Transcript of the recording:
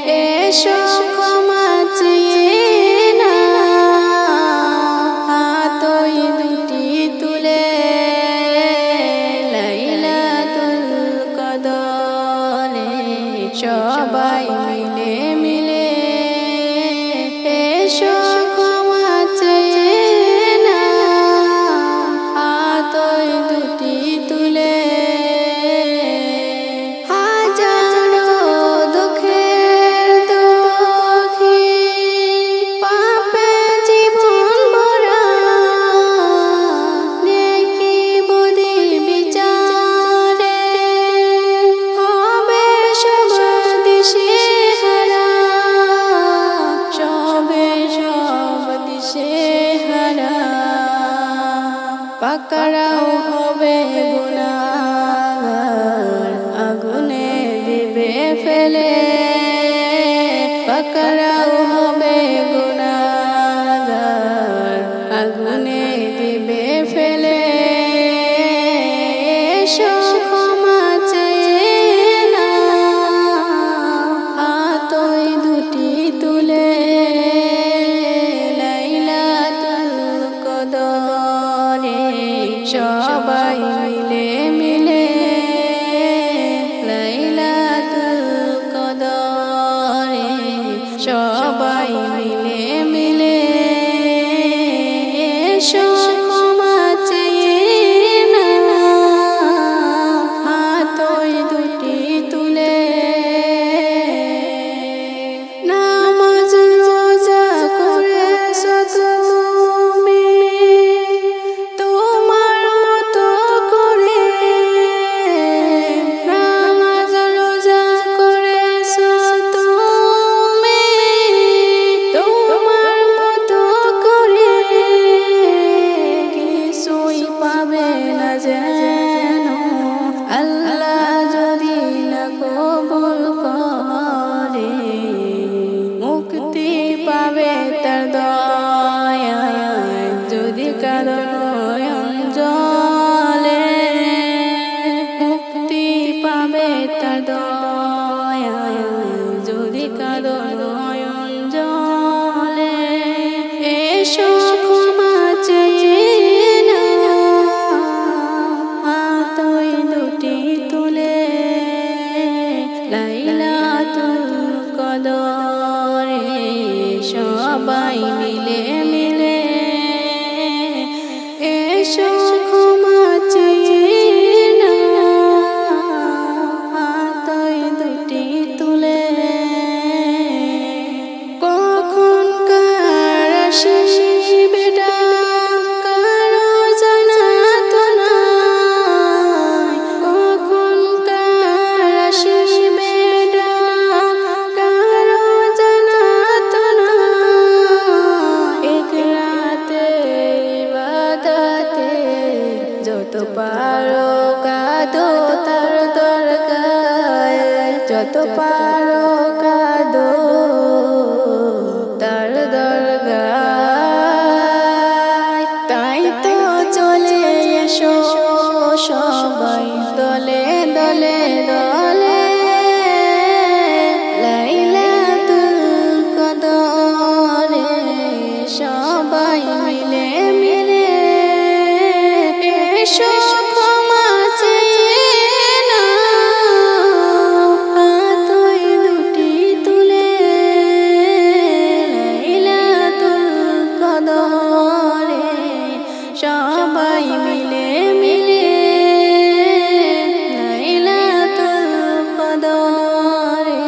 এসো ক্ষমা চেয়ে নাও হাতই দুটি তুলে লাইলাতুল কদরে সবাই মিলে মিলে এসো ক্ষমা চেয়ে নাও হাতই দুটি তুলে পাকড়াও হবে গুনাহগার আগুনে দিবে ফেলে পাকড়াও হবে গুনাহগার আগুনে দিবে ফেলে এসো ক্ষমা চেয়ে নাও হাতই দুটি তুলে লাইলাতুল কদরে সবাই মিলে মিলে লাইলাতুল কদরে সবাই মিলে মিলে এসো ক্ষমা চেয়ে নাও হাতই দুটি তুলে নামাজ রোজা করেছো তুমি তোমার মতো করে নামাজ রোজা করেছো তুমি তোমার মতো করে কিছুই পাবে না যেন আল্লাহ যদি না কবুল করে মুক্তি পাবে তার দয়ায় যদি কারো নয়ন জলে মুক্তি পাবে তার দয়ায় যদি কারো নয়ন জলে এসো ক্ষমা চেয়ে নাও হাতই দুটি তুলে লাইলাতুল কদরে সবাই মিলে মিলে এসো ক্ষমা চেয়ে নাও হাতই দুটি তুলে কখন কার আসিবে ডাক কারো জানা তো নাই কখন কার আসিবে ডাক কারো জানা তো নাই এক রাতের ইবাদতে যত পারো কাঁদো তার দরগায় যত পারো কাঁদো তার দরগায় তাই তো চলে এসো সবাই দলে দলে দলে লাইলাতুল কদরে সবাই মিলে মিলে এসো ক্ষমা চেয়ে নাও হাতই দুটি তুলে লাইলাতুল কদরে সবাই মিলে মিলে লাইলাতুল কদরে